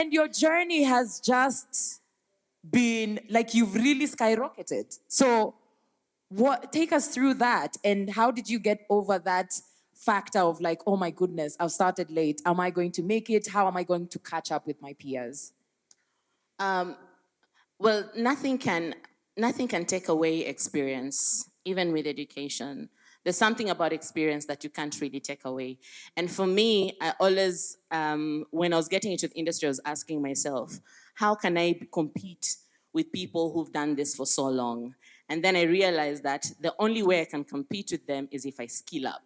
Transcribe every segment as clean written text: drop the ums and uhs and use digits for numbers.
And your journey has just been like you've really skyrocketed. So take us through that, and how did you get over that factor of like, oh my goodness, I've started late. Am I going to make it? How am I going to catch up with my peers? Well, nothing can take away experience, even with education. There's something about experience that you can't really take away. And for me, I always, when I was getting into the industry, I was asking myself, how can I compete with people who've done this for so long? And then I realized that the only way I can compete with them is if I skill up.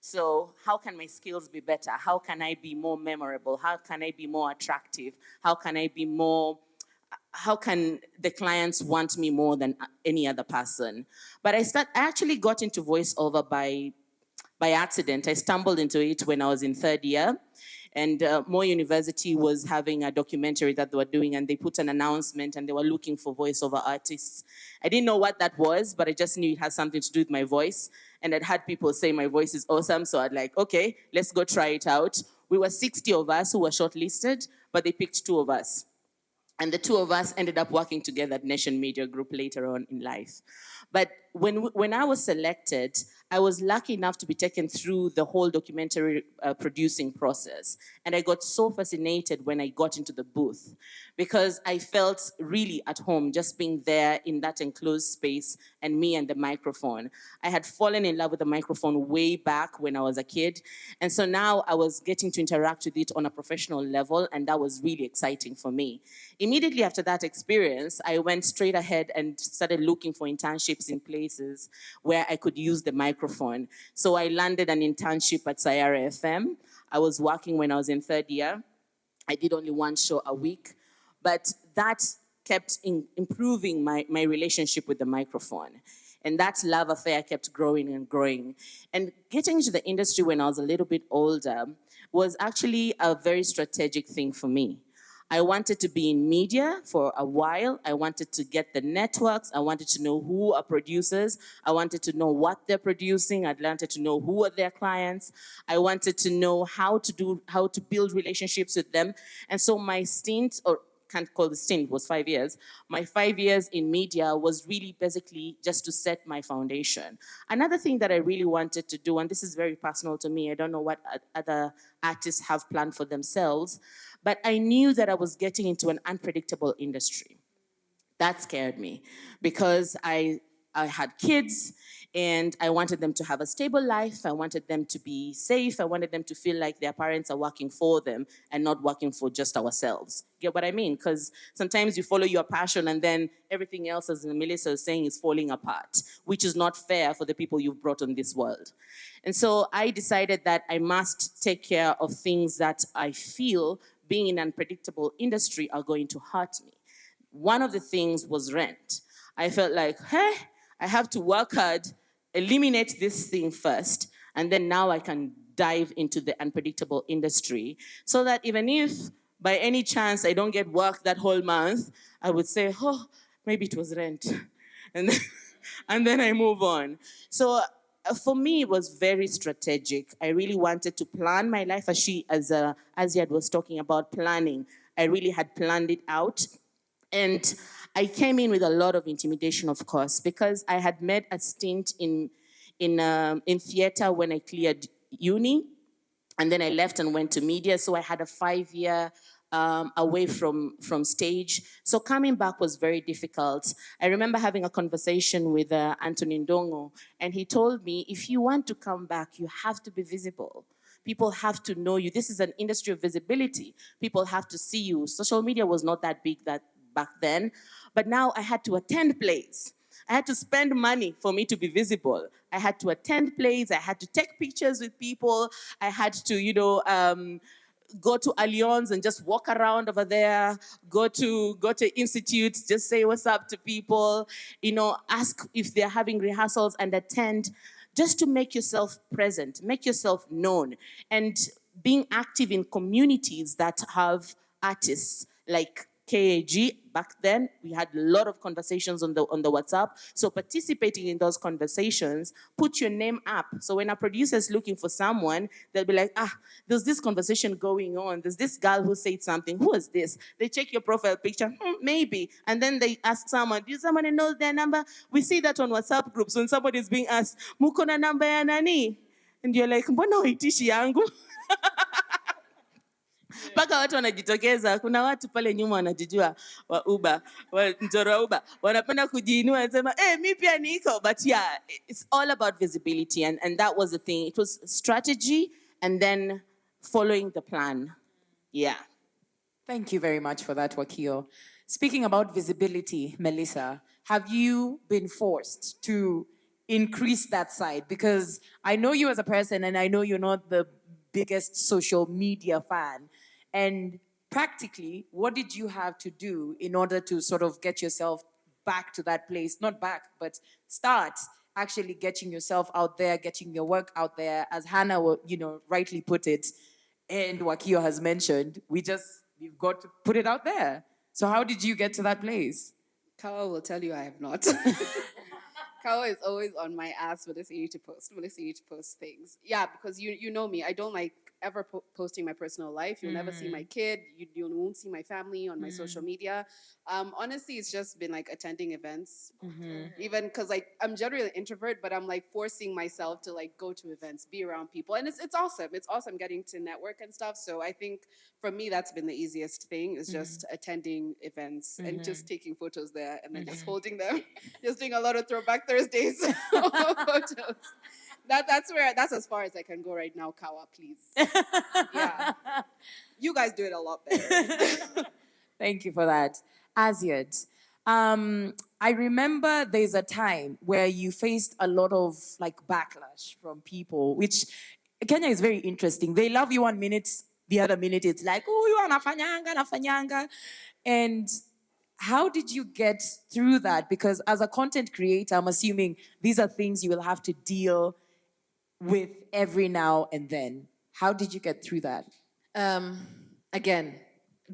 So, how can my skills be better? How can I be more memorable? How can I be more attractive? How can the clients want me more than any other person? But I actually got into voiceover by accident. I stumbled into it when I was in third year, and Moy University was having a documentary that they were doing, and they put an announcement, and they were looking for voiceover artists. I didn't know what that was, but I just knew it had something to do with my voice, and I'd had people say my voice is awesome, so I'd like, okay, let's go try it out. We were 60 of us who were shortlisted, but they picked 2 of us. And the 2 of us ended up working together at Nation Media Group later on in life. But when I was selected, I was lucky enough to be taken through the whole documentary producing process. And I got so fascinated when I got into the booth because I felt really at home just being there in that enclosed space and me and the microphone. I had fallen in love with the microphone way back when I was a kid. And so now I was getting to interact with it on a professional level, and that was really exciting for me. Immediately after that experience, I went straight ahead and started looking for internships in places where I could use the microphone. So I landed an internship at Sayara FM. I was working when I was in third year. I did only 1 show a week, but that kept improving my relationship with the microphone. And that love affair kept growing and growing. And getting into the industry when I was a little bit older was actually a very strategic thing for me. I wanted to be in media for a while. I wanted to get the networks. I wanted to know who are producers. I wanted to know what they're producing. I wanted to know who are their clients. I wanted to know how to build relationships with them. And so my stint, or can't call the stint, was 5 years. My 5 years in media was really basically just to set my foundation. Another thing that I really wanted to do, and this is very personal to me, I don't know what other artists have planned for themselves, but I knew that I was getting into an unpredictable industry. That scared me because I had kids and I wanted them to have a stable life. I wanted them to be safe. I wanted them to feel like their parents are working for them and not working for just ourselves. Get what I mean? Because sometimes you follow your passion and then everything else, as Melissa is saying, is falling apart, which is not fair for the people you've brought on this world. And so I decided that I must take care of things that I feel, being in an unpredictable industry, are going to hurt me. One of the things was rent. I felt like, hey, I have to work hard, eliminate this thing first, and then now I can dive into the unpredictable industry so that even if by any chance I don't get work that whole month, I would say, oh, maybe it was rent. And then, and then I move on. So for me, it was very strategic. I really wanted to plan my life, as Aziad was talking about planning. I really had planned it out. And I came in with a lot of intimidation, of course, because I had made a stint in theater when I cleared uni, and then I left and went to media. So I had a 5-year away from stage. So coming back was very difficult. I remember having a conversation with Anthony Ndongo, and he told me, if you want to come back, you have to be visible. People have to know you. This is an industry of visibility. People have to see you. Social media was not that big back then, but now I had to attend plays. I had to spend money for me to be visible. I had to attend plays. I had to take pictures with people. I had to, go to Allianz and just walk around over there. Go to institutes, just say what's up to people. Ask if they're having rehearsals and attend, just to make yourself present, make yourself known, and being active in communities that have artists like KAG. Back then, we had a lot of conversations on the WhatsApp. So participating in those conversations, put your name up. So when a producer is looking for someone, they'll be like, there's this conversation going on. There's this girl who said something. Who is this? They check your profile picture. Maybe. And then they ask someone, do somebody knows their number? We see that on WhatsApp groups when somebody is being asked, muko na number ya nani? And you're like, mbona huitishi yangu? Mpaka watu wanajitokeza. Kuna watu pale nyuma wanajijua wa Uber, wa mtoro wa Uber, wanapenda kujiinua wanasema, mi pia niko. But yeah, it's all about visibility, and that was the thing. It was strategy and then following the plan. Yeah. Thank you very much for that, Wakio. Speaking about visibility, Melissa, have you been forced to increase that side? Because I know you as a person, and I know you're not the biggest social media fan. And practically, what did you have to do in order to sort of get yourself back to that place? Not back, but start actually getting yourself out there, getting your work out there, as Hannah, rightly put it, and Wakio has mentioned. We've got to put it out there. So how did you get to that place? Kawa will tell you I have not. Kawa is always on my ass when I need to post. When I need to post things. Yeah, because you know me. I don't like ever posting my personal life. You'll never see my kid. You won't see my family on my social media. Honestly, it's just been like attending events. Even because like I'm generally an introvert, but I'm like forcing myself to like go to events, be around people. And it's awesome. It's awesome getting to network and stuff. So I think for me, that's been the easiest thing is just attending events and just taking photos there and then just holding them. Just doing a lot of Throwback Thursdays photos. That's as far as I can go right now, Kawa, please. Yeah. You guys do it a lot better. Thank you for that. Asyad, I remember there's a time where you faced a lot of like backlash from people, which Kenya is very interesting. They love you 1 minute, the other minute it's like, oh, you are nafanyanga. And how did you get through that? Because as a content creator, I'm assuming these are things you will have to deal with every now and then. How did you get through that? Again,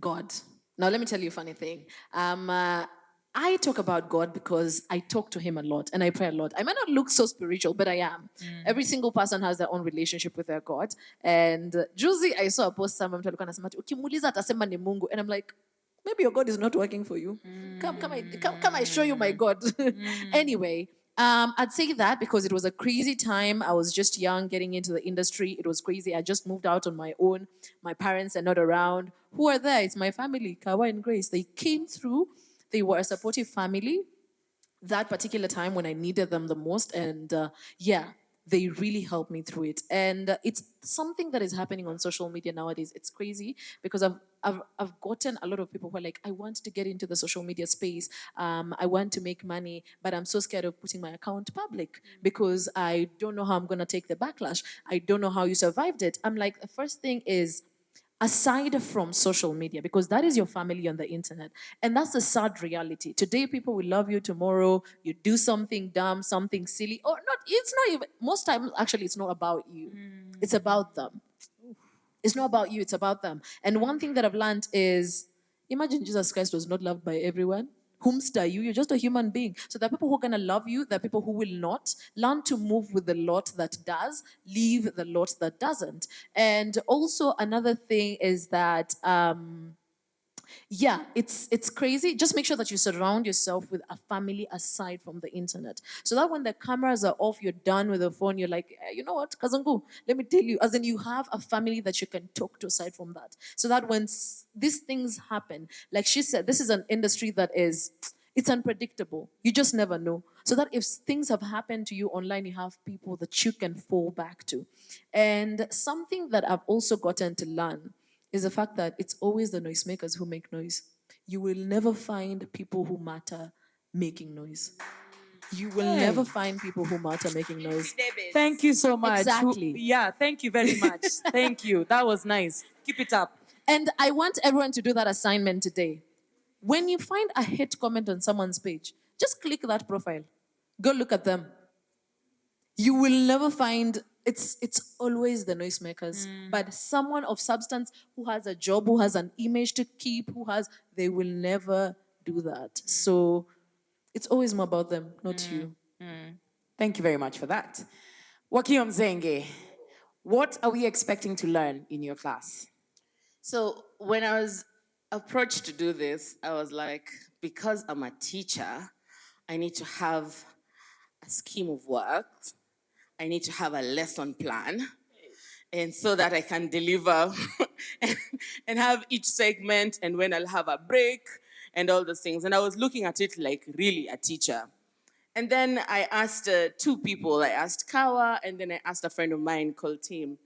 God. Now, let me tell you a funny thing. I talk about God because I talk to Him a lot and I pray a lot. I might not look so spiritual, but I am. Every single person has their own relationship with their God. And Juicy, I saw a post somewhere, mtu alikuwa anasema, ukimuuliza atasema ni Mungu. And I'm like, maybe your God is not working for you. Come, I show you my God. Anyway, I'd say that because it was a crazy time. I was just young getting into the industry. It was crazy. I just moved out on my own. My parents are not around. Who are there? It's my family, Kawa and Grace. They came through. They were a supportive family that particular time when I needed them the most. And they really helped me through it. And it's something that is happening on social media nowadays. It's crazy because I've gotten a lot of people who are like, I want to get into the social media space. I want to make money, but I'm so scared of putting my account public because I don't know how I'm going to take the backlash. I don't know how you survived it. I'm like, the first thing is, aside from social media, because that is your family on the internet. And that's the sad reality. Today, people will love you. Tomorrow, you do something dumb, something silly. Or not, it's not even, most times, actually, it's not about you. It's about them. It's not about you, it's about them. And one thing that I've learned is, imagine Jesus Christ was not loved by everyone. Whomst are you? You're just a human being. So there are people who are going to love you. There are people who will not. Learn to move with the lot that does. Leave the lot that doesn't. And also another thing is that, it's crazy. Just make sure that you surround yourself with a family aside from the internet. So that when the cameras are off, you're done with the phone, you're like, you know what, Kazangu, let me tell you, as in you have a family that you can talk to aside from that. So that when these things happen, like she said, this is an industry that it's unpredictable. You just never know. So that if things have happened to you online, you have people that you can fall back to. And something that I've also gotten to learn is the fact that it's always the noisemakers who make noise. You will never find people who matter making noise. You will never find people who matter making noise. Thank you so much. Exactly. Yeah, thank you very much. Thank you. That was nice. Keep it up. And I want everyone to do that assignment today. When you find a hate comment on someone's page, just click that profile. Go look at them. You will never find it's always the noisemakers. But someone of substance who has a job, who has an image to keep, they will never do that. So it's always more about them, not you. Thank you very much for that. Wakiom Zenge, what are we expecting to learn in your class? So when I was approached to do this, I was like, because I'm a teacher, I need to have a scheme of work. I need to have a lesson plan. And so that I can deliver and have each segment and when I'll have a break and all those things. And I was looking at it like really a teacher. And then I asked two people. I asked Kawa and then I asked a friend of mine called Tim.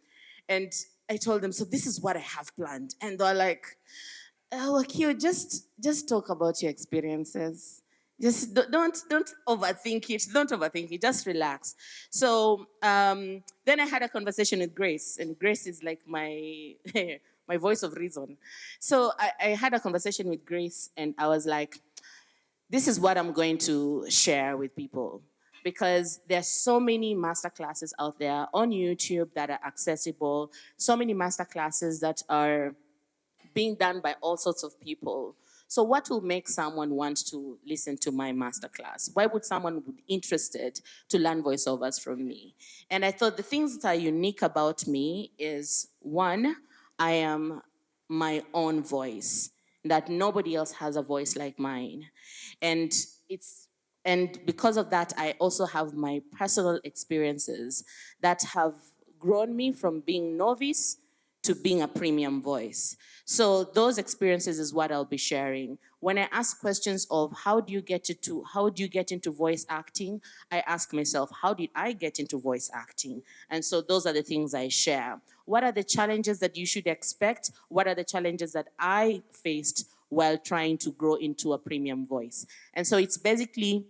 And I told them, so this is what I have planned. And they're like, oh, Akio, just talk about your experiences. Just don't overthink it. Don't overthink it. Just relax. So then I had a conversation with Grace, and Grace is like my my voice of reason. So I had a conversation with Grace, and I was like, this is what I'm going to share with people because there's so many master classes out there on YouTube that are accessible, so many master classes that are being done by all sorts of people. So what will make someone want to listen to my masterclass? Why would someone be interested to learn voiceovers from me? And I thought the things that are unique about me is one, I am my own voice, that nobody else has a voice like mine. And because of that, I also have my personal experiences that have grown me from being novice to being a premium voice. So those experiences is what I'll be sharing. When I ask questions of how do you get into voice acting, I ask myself, how did I get into voice acting? And so those are the things I share. What are the challenges that you should expect? What are the challenges that I faced while trying to grow into a premium voice? And so it's basically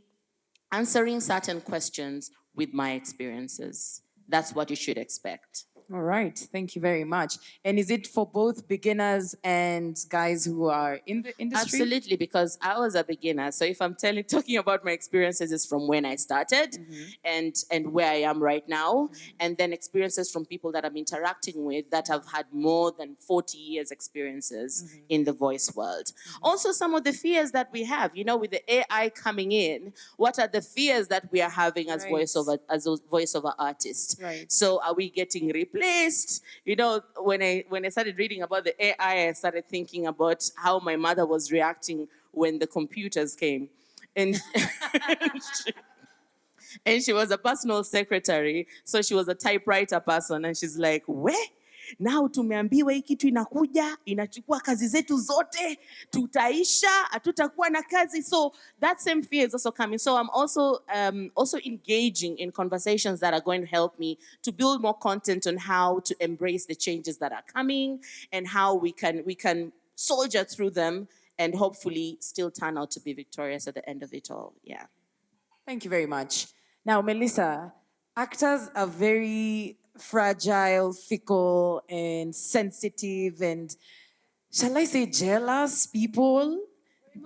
answering certain questions with my experiences. That's what you should expect. All right, thank you very much. And is it for both beginners and guys who are in the industry? Absolutely, because I was a beginner. So if I'm talking about my experiences is from when I started and where I am right now, and then experiences from people that I'm interacting with that have had more than 40 years experiences in the voice world. Also, some of the fears that we have, with the AI coming in, what are the fears that we are having as Right. voiceover artists? Right. So are we getting replaced? When I started reading about the AI, I started thinking about how my mother was reacting when the computers came. And and she was a personal secretary, so she was a typewriter person, and she's like, now tumeambiwa hii kitu inakuja, inachukua kazi zetu zote, tutaisha, hatutakuwa na kazi. So that same fear is also coming. So I'm also engaging in conversations that are going to help me to build more content on how to embrace the changes that are coming and how we can soldier through them and hopefully still turn out to be victorious at the end of it all. Yeah. Thank you very much. Now, Melissa, actors are very fragile, fickle, and sensitive, and shall I say jealous people?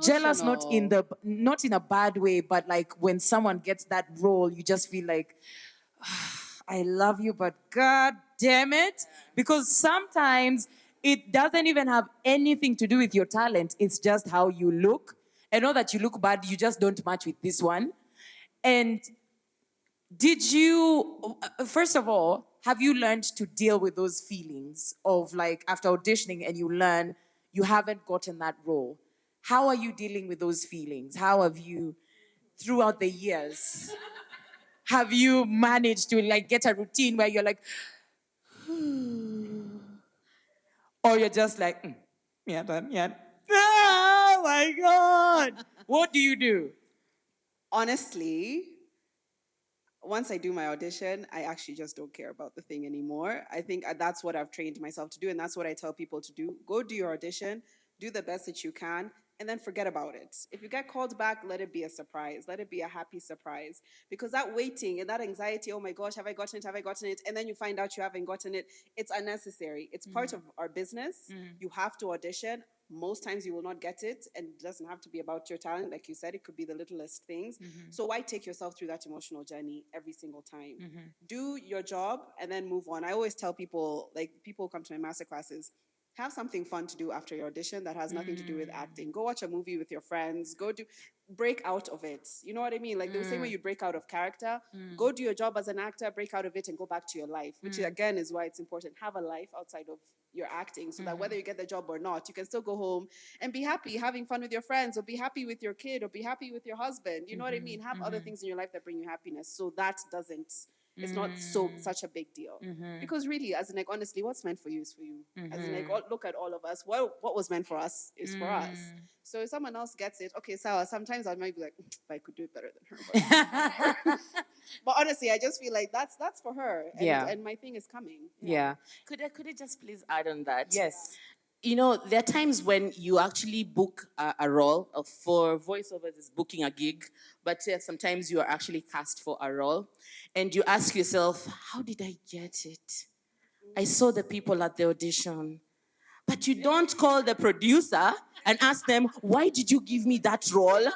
Jealous, not in a bad way, but like when someone gets that role, you just feel like, I love you, but God damn it. Because sometimes it doesn't even have anything to do with your talent. It's just how you look. And not that you look bad, you just don't match with this one. And did you, first of all, have you learned to deal with those feelings of like after auditioning and you learn you haven't gotten that role? How are you dealing with those feelings? How have you, throughout the years, have you managed to like get a routine where you're like, or you're just like, yeah, yeah. Oh my God. What do you do? Honestly, once I do my audition, I actually just don't care about the thing anymore. I think that's what I've trained myself to do, and that's what I tell people to do. Go do your audition, do the best that you can, and then forget about it. If you get called back, let it be a surprise. Let it be a happy surprise. Because that waiting and that anxiety, oh my gosh, have I gotten it? Have I gotten it? And then you find out you haven't gotten it. It's unnecessary. It's part of our business. You have to audition. most times you will not get it, and it doesn't have to be about your talent. Like you said, it could be the littlest things. So why take yourself through that emotional journey every single time? Do your job and then move on. I always tell people, like people come to my master classes, have something fun to do after your audition that has nothing to do with acting. Go watch a movie with your friends. Go do break out of it. You know what I mean? Like the same way you break out of character, go do your job as an actor, break out of it, and go back to your life. Which again is why it's important. Have a life outside of your acting, so that whether you get the job or not, you can still go home and be happy, having fun with your friends, or be happy with your kid, or be happy with your husband. You know what I mean? Have other things in your life that bring you happiness. So that doesn't. It's not such a big deal, because really, as in like honestly, what's meant for you is for you. As in like look at all of us. What was meant for us is for us. So if someone else gets it, okay, so sometimes I might be like, if I could do it better than her. But honestly, I just feel like that's for her. And my thing is coming. Yeah. Could I just please add on that? Yes. You know, there are times when you actually book a role. For voiceovers, is booking a gig, but sometimes you are actually cast for a role, and you ask yourself, "How did I get it? I saw the people at the audition." But you don't call the producer and ask them, "Why did you give me that role?"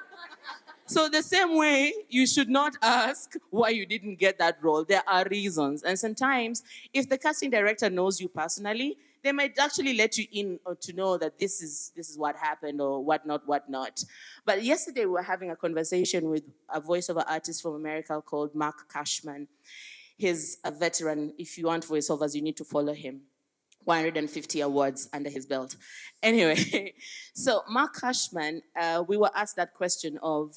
So the same way, you should not ask why you didn't get that role. There are reasons. And sometimes, if the casting director knows you personally, they might actually let you in or to know that this is what happened or what not. But yesterday we were having a conversation with a voiceover artist from America called Mark Cashman. He's a veteran. If you want voiceovers, you need to follow him. 150 awards under his belt. Anyway, so Mark Cashman, we were asked that question of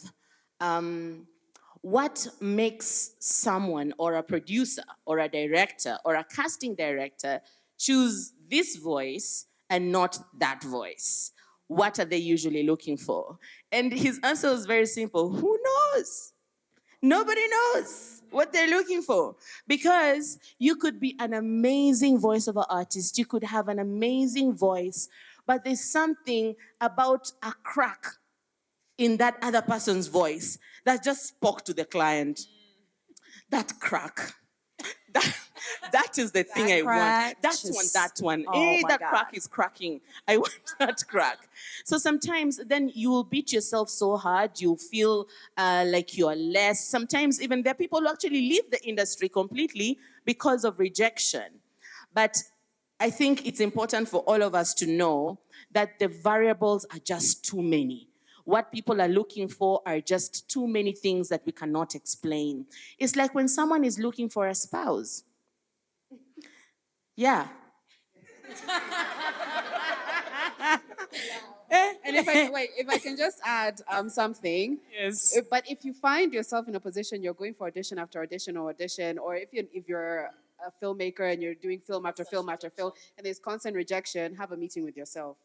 what makes someone or a producer or a director or a casting director choose this voice and not that voice? What are they usually looking for? And his answer was very simple. Who knows? Nobody knows what they're looking for, because you could be an amazing voiceover artist, you could have an amazing voice, but there's something about a crack in that other person's voice that just spoke to the client. That crack. That, that is the thing I want. That one. Oh my That God. crack is cracking. I want that crack. So sometimes then you will beat yourself so hard, you feel like you are less. Sometimes even there are people who actually leave the industry completely because of rejection. But I think it's important for all of us to know that the variables are just too many. What people are looking for are just too many things that we cannot explain. It's like when someone is looking for a spouse. Yeah. And if I can just add something. Yes. But if you find yourself in a position you're going for audition after audition, or if you're a filmmaker and you're doing film after film after film, and there's constant rejection, have a meeting with yourself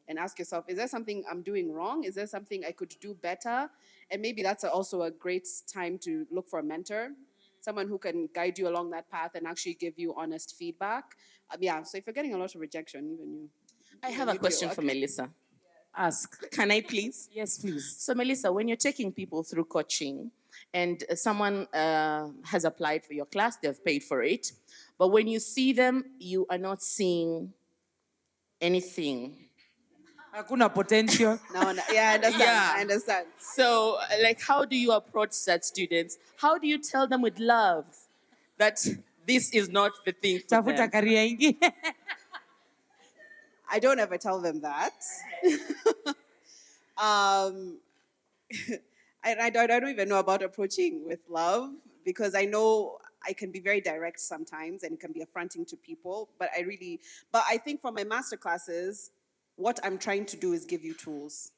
and ask yourself, is there something I'm doing wrong? Is there something I could do better? And maybe that's also a great time to look for a mentor, someone who can guide you along that path and actually give you honest feedback. So if you're getting a lot of rejection, even you. I have a question for Melissa. Ask. Can I please? Yes, please. So, Melissa, when you're taking people through coaching and someone has applied for your class, they've paid for it, but when you see them, you are not seeing anything. Hakuna potential. No, yeah, I understand. Yeah. I understand. So, like, how do you approach such students? How do you tell them with love that this is not the thing for Tafuta them? career ingine. I don't ever tell them that. um, I don't even know about approaching with love, because I know I can be very direct sometimes and it can be affronting to people. But I think from my master classes, what I'm trying to do is give you tools.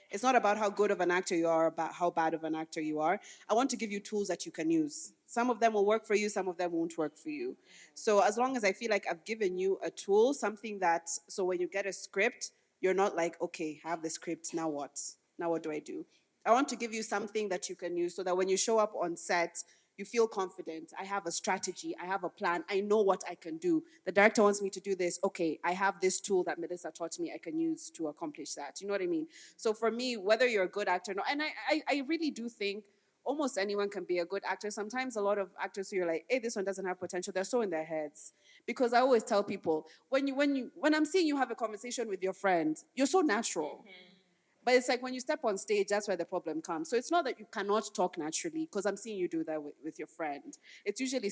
It's not about how good of an actor you are, about how bad of an actor you are. I want to give you tools that you can use. Some of them will work for you, some of them won't work for you. So as long as I feel like I've given you a tool, something that, so when you get a script, you're not like, okay, I have the script, now what? Now what do I do? I want to give you something that you can use so that when you show up on set, you feel confident. I have a strategy. I have a plan. I know what I can do. The director wants me to do this. Okay, I have this tool that Melissa taught me I can use to accomplish that. You know what I mean? So for me, whether you're a good actor or not, and I really do think almost anyone can be a good actor. Sometimes a lot of actors who you're like, hey, this one doesn't have potential, they're so in their heads. Because I always tell people, when I'm seeing you have a conversation with your friend, you're so natural. But it's like when you step on stage, that's where the problem comes. So it's not that you cannot talk naturally, because I'm seeing you do that with your friend. It's usually